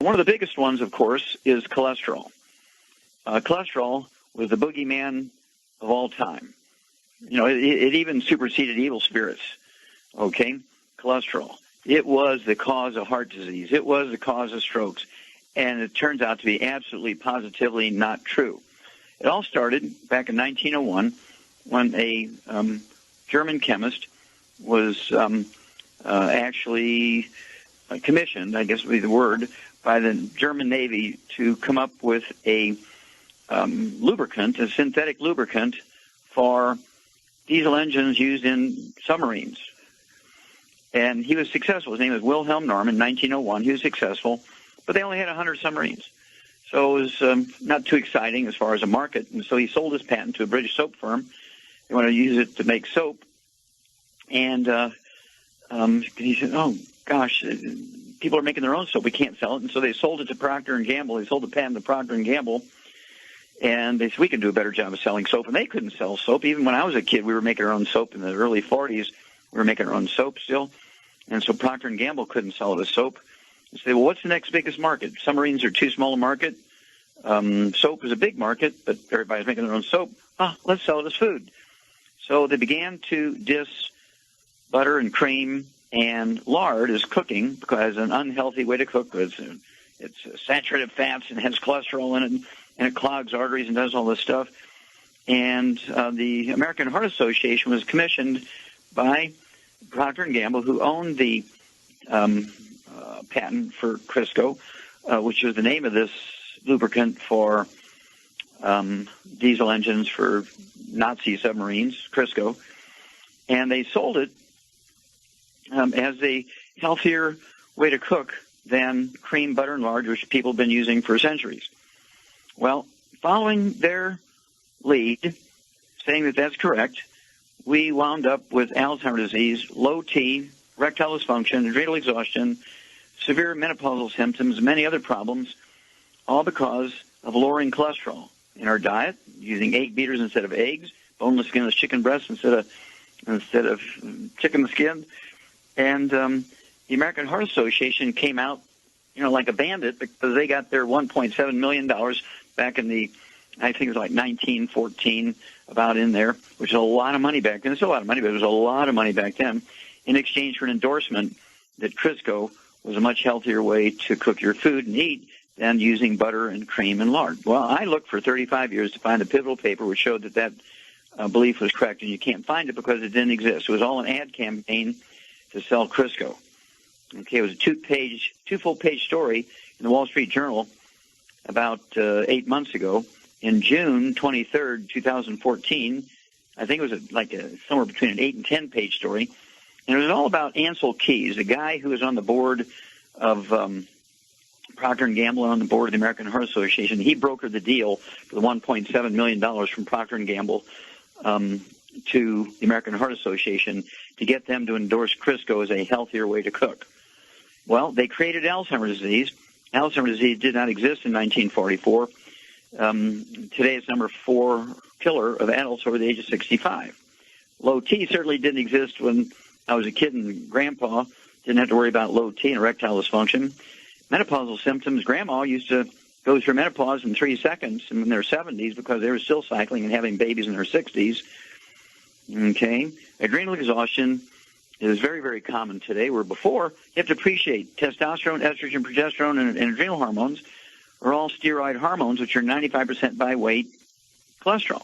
One of the biggest ones, of course, is cholesterol. Cholesterol was the boogeyman of all time. You know, it even superseded evil spirits. Okay, cholesterol. It was the cause of heart disease. It was the cause of strokes. And it turns out to be absolutely, positively not true. It all started back in 1901 when a German chemist was actually commissioned, I guess would be the word, by the German Navy to come up with a lubricant, a synthetic lubricant for diesel engines used in submarines. And he was successful. His name was Wilhelm Norm in 1901. He was successful, but they only had 100 submarines. So it was not too exciting as far as a market. And so he sold his patent to a British soap firm. They wanted to use it to make soap. And he said, oh, gosh, people are making their own soap. We can't sell it. And so they sold it to Procter & Gamble. They sold the patent to Procter & Gamble. And they said, we can do a better job of selling soap. And they couldn't sell soap. Even when I was a kid, we were making our own soap in the early 40s. We were making our own soap still. And so Procter & Gamble couldn't sell it as soap. They say, well, what's the next biggest market? Submarines are too small a market. Soap is a big market, but everybody's making their own soap. Let's sell it as food. So they began to diss butter and cream and lard as cooking because an unhealthy way to cook. It's saturated fats and has cholesterol in it, and it clogs arteries and does all this stuff. And the American Heart Association was commissioned by Procter & Gamble, who owned the patent for Crisco, which was the name of this lubricant for diesel engines for Nazi submarines, Crisco. And they sold it as a healthier way to cook than cream, butter, and lard, which people have been using for centuries. Well, following their lead, saying that that's correct, we wound up with Alzheimer's disease, low T, erectile dysfunction, adrenal exhaustion, severe menopausal symptoms, many other problems, all because of lowering cholesterol in our diet, using egg beaters instead of eggs, boneless, skinless chicken breasts instead of chicken skin. And the American Heart Association came out, like a bandit because they got their $1.7 million back in the, I think it was like 1914, about in there, which is a lot of money back then. It's a lot of money, but it was a lot of money back then, in exchange for an endorsement that Crisco was a much healthier way to cook your food and eat than using butter and cream and lard. Well, I looked for 35 years to find a pivotal paper which showed that belief was correct, and you can't find it because it didn't exist. It was all an ad campaign to sell Crisco. Okay, it was a two full-page story in the Wall Street Journal about 8 months ago. In June 23rd, 2014, I think it was somewhere between an 8 and 10-page story, and it was all about Ansel Keys, a guy who was on the board of Procter & Gamble and on the board of the American Heart Association. He brokered the deal for the $1.7 million from Procter & Gamble to the American Heart Association to get them to endorse Crisco as a healthier way to cook. Well, they created Alzheimer's disease. Alzheimer's disease did not exist in 1944. Today it's number 4 killer of adults over the age of 65. Low T certainly didn't exist when I was a kid, and Grandpa didn't have to worry about low T and erectile dysfunction. Menopausal symptoms, Grandma used to go through menopause in 3 seconds in their 70s because they were still cycling and having babies in their 60s. Okay. Adrenal exhaustion is very, very common today, where before you have to appreciate testosterone, estrogen, progesterone, and adrenal hormones are all steroid hormones, which are 95% by weight cholesterol.